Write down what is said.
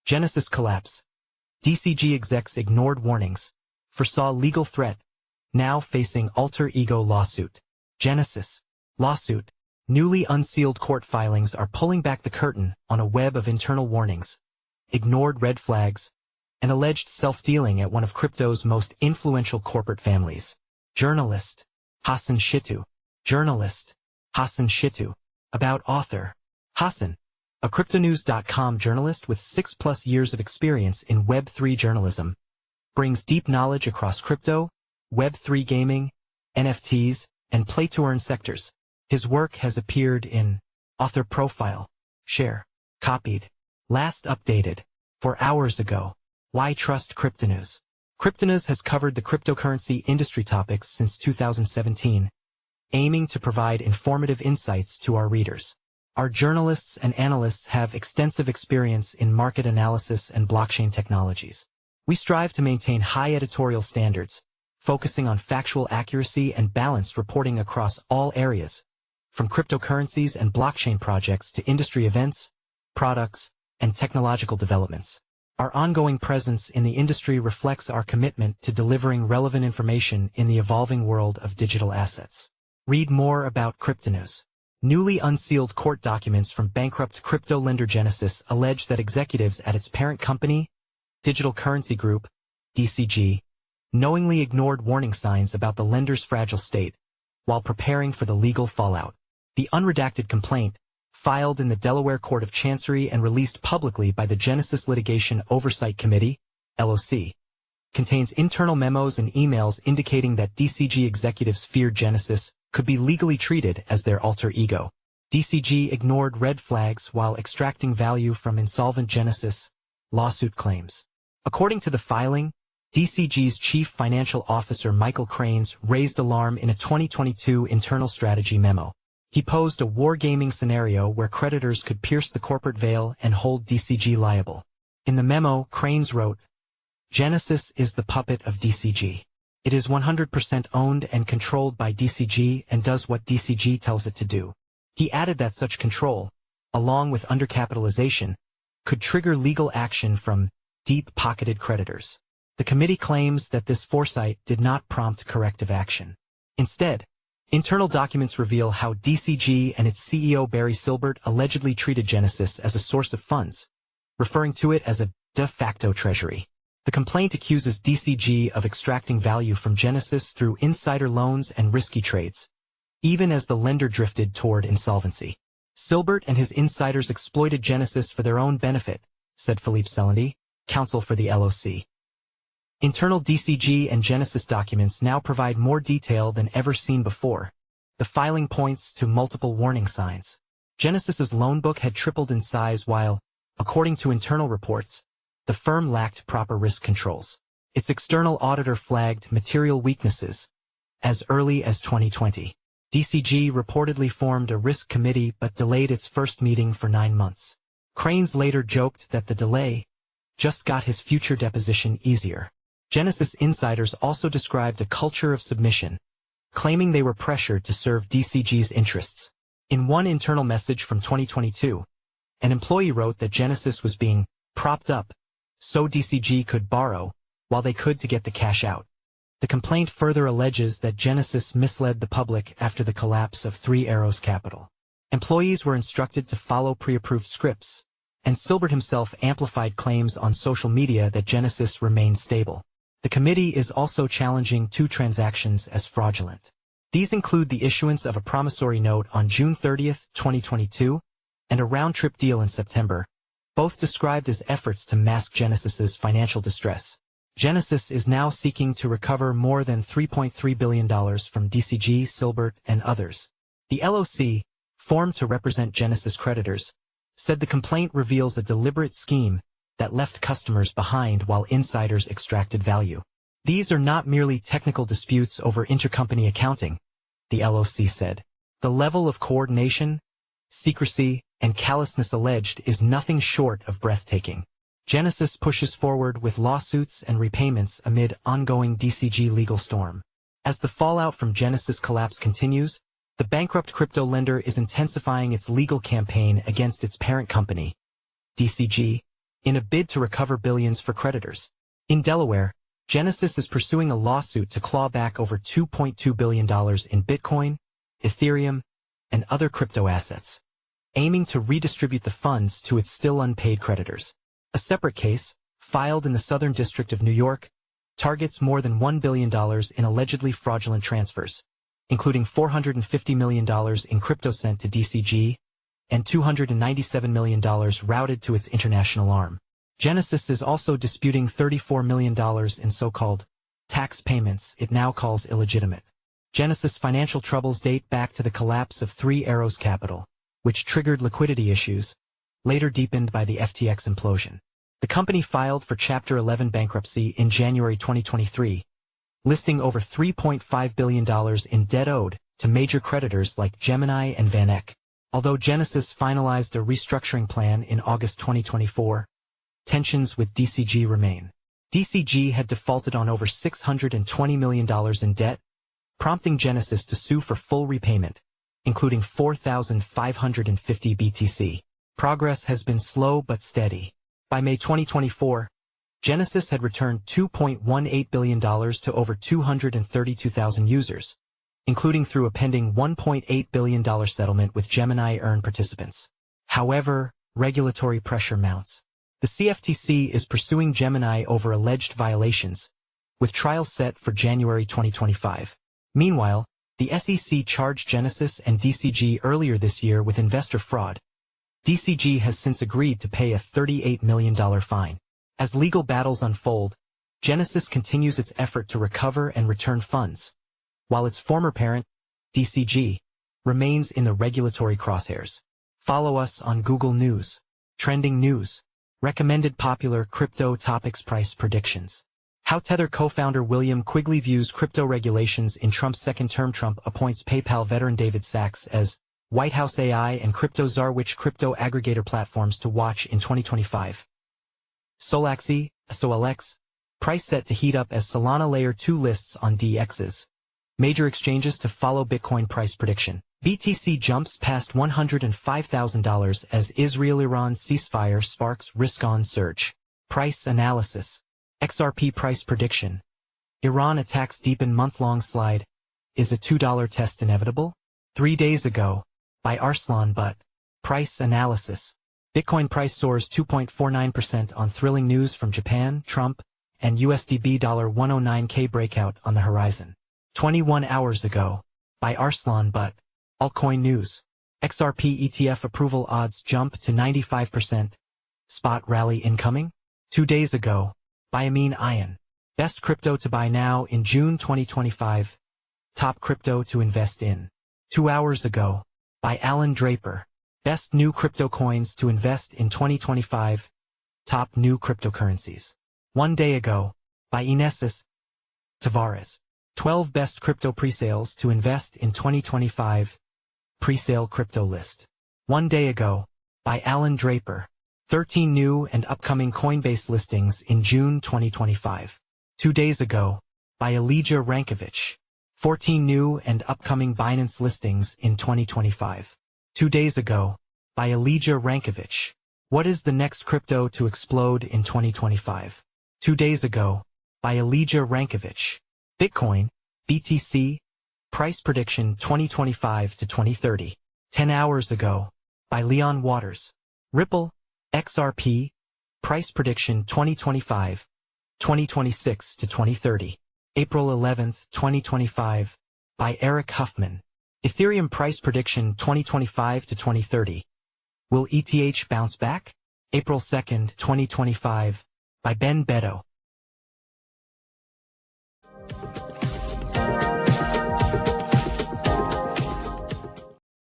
Genesis collapse. DCG execs ignored warnings. Foresaw legal threat. Now facing alter ego lawsuit. Genesis. Lawsuit. Newly unsealed court filings are pulling back the curtain on a web of internal warnings, ignored red flags, and alleged self-dealing at one of crypto's most influential corporate families. Journalist. Hassan Shittu. Journalist. Hassan Shittu. About author. Hassan, a cryptonews.com journalist with 6+ years of experience in Web3 journalism, brings deep knowledge across crypto, Web3 gaming, NFTs, and play-to-earn sectors. His work has appeared in Author Profile, Share, Copied, Last Updated, 4 hours ago. Why Trust Cryptonews? Cryptonews has covered the cryptocurrency industry topics since 2017, aiming to provide informative insights to our readers. Our journalists and analysts have extensive experience in market analysis and blockchain technologies. We strive to maintain high editorial standards, focusing on factual accuracy and balanced reporting across all areas, from cryptocurrencies and blockchain projects to industry events, products, and technological developments. Our ongoing presence in the industry reflects our commitment to delivering relevant information in the evolving world of digital assets. Read more about Cryptonews. Newly unsealed court documents from bankrupt crypto lender Genesis allege that executives at its parent company, Digital Currency Group, DCG, knowingly ignored warning signs about the lender's fragile state while preparing for the legal fallout. The unredacted complaint, filed in the Delaware Court of Chancery and released publicly by the Genesis Litigation Oversight Committee, LOC, contains internal memos and emails indicating that DCG executives feared Genesis could be legally treated as their alter ego. DCG ignored red flags while extracting value from insolvent Genesis, lawsuit claims. According to the filing, DCG's chief financial officer Michael Cranes raised alarm in a 2022 internal strategy memo. He posed a wargaming scenario where creditors could pierce the corporate veil and hold DCG liable. In the memo, Cranes wrote, "Genesis is the puppet of DCG. It is 100% owned and controlled by DCG and does what DCG tells it to do." He added that such control, along with undercapitalization, could trigger legal action from deep-pocketed creditors. The committee claims that this foresight did not prompt corrective action. Instead, internal documents reveal how DCG and its CEO Barry Silbert allegedly treated Genesis as a source of funds, referring to it as a de facto treasury. The complaint accuses DCG of extracting value from Genesis through insider loans and risky trades, even as the lender drifted toward insolvency. Silbert and his insiders exploited Genesis for their own benefit, said Philippe Celandy, counsel for the LOC. Internal DCG and Genesis documents now provide more detail than ever seen before. The filing points to multiple warning signs. Genesis's loan book had tripled in size while, according to internal reports, the firm lacked proper risk controls. Its external auditor flagged material weaknesses as early as 2020. DCG reportedly formed a risk committee but delayed its first meeting for 9 months. Cranes later joked that the delay just got his future deposition easier. Genesis insiders also described a culture of submission, claiming they were pressured to serve DCG's interests. In one internal message from 2022, an employee wrote that Genesis was being propped up so DCG could borrow while they could to get the cash out. The complaint further alleges that Genesis misled the public after the collapse of Three Arrows Capital. Employees were instructed to follow pre-approved scripts, and Silbert himself amplified claims on social media that Genesis remained stable. The committee is also challenging 2 transactions as fraudulent. These include the issuance of a promissory note on June 30, 2022, and a round-trip deal in September, both described as efforts to mask Genesis's financial distress. Genesis is now seeking to recover more than $3.3 billion from DCG, Silbert, and others. The LOC, formed to represent Genesis creditors, said the complaint reveals a deliberate scheme that left customers behind while insiders extracted value. These are not merely technical disputes over intercompany accounting, the LOC said. The level of coordination, secrecy, and callousness alleged is nothing short of breathtaking. Genesis pushes forward with lawsuits and repayments amid ongoing DCG legal storm. As the fallout from Genesis collapse continues, the bankrupt crypto lender is intensifying its legal campaign against its parent company, DCG, in a bid to recover billions for creditors. In Delaware, Genesis is pursuing a lawsuit to claw back over $2.2 billion in Bitcoin, Ethereum, and other crypto assets, aiming to redistribute the funds to its still unpaid creditors. A separate case, filed in the Southern District of New York, targets more than $1 billion in allegedly fraudulent transfers, including $450 million in crypto sent to DCG and $297 million routed to its international arm. Genesis is also disputing $34 million in so-called tax payments it now calls illegitimate. Genesis' financial troubles date back to the collapse of Three Arrows Capital, which triggered liquidity issues, later deepened by the FTX implosion. The company filed for Chapter 11 bankruptcy in January 2023, listing over $3.5 billion in debt owed to major creditors like Gemini and VanEck. Although Genesis finalized a restructuring plan in August 2024, tensions with DCG remain. DCG had defaulted on over $620 million in debt, prompting Genesis to sue for full repayment, including 4,550 BTC. Progress has been slow but steady. By May 2024, Genesis had returned $2.18 billion to over 232,000 users, including through a pending $1.8 billion settlement with Gemini Earn participants. However, regulatory pressure mounts. The CFTC is pursuing Gemini over alleged violations, with trials set for January 2025. Meanwhile, the SEC charged Genesis and DCG earlier this year with investor fraud. DCG has since agreed to pay a $38 million fine. As legal battles unfold, Genesis continues its effort to recover and return funds, while its former parent, DCG, remains in the regulatory crosshairs. Follow us on Google News, Trending News, Recommended Popular Crypto Topics Price Predictions. How Tether co-founder William Quigley views crypto regulations in Trump's second term. Trump appoints PayPal veteran David Sachs as White House AI and crypto czar. Which crypto aggregator platforms to watch in 2025? Solaxi, SOLX, price set to heat up as Solana Layer 2 lists on DXs. Major exchanges to follow Bitcoin price prediction. BTC jumps past $105,000 as Israel-Iran ceasefire sparks risk-on surge. Price analysis. XRP price prediction. Iran attacks deepen month-long slide. Is a $2 test inevitable? 3 days ago, by Arslan Butt. Price analysis. Bitcoin price soars 2.49% on thrilling news from Japan, Trump, and USD $109K breakout on the horizon. 21 hours ago, by Arslan Butt. Altcoin news. XRP ETF approval odds jump to 95%. Spot rally incoming? 2 days ago, by Amin Ayan. Best crypto to buy now in June 2025. Top crypto to invest in. 2 hours ago, by Alan Draper. Best new crypto coins to invest in 2025. Top new cryptocurrencies. 1 day ago, by Inesis Tavares. 12 best crypto presales to invest in 2025. Presale crypto list. 1 day ago, by Alan Draper. 13 new and upcoming Coinbase listings in June 2025. 2 days ago, by Elijah Rankovich. 14 new and upcoming Binance listings in 2025. 2 days ago, by Elijah Rankovich. What is the next crypto to explode in 2025? 2 days ago, by Elijah Rankovich. Bitcoin, BTC, price prediction 2025 to 2030. 10 hours ago, by Leon Waters. Ripple, XRP, price prediction 2025, 2026 to 2030. April 11th, 2025, by Eric Huffman. Ethereum price prediction 2025 to 2030. Will ETH bounce back? April 2nd, 2025, by Ben Beto.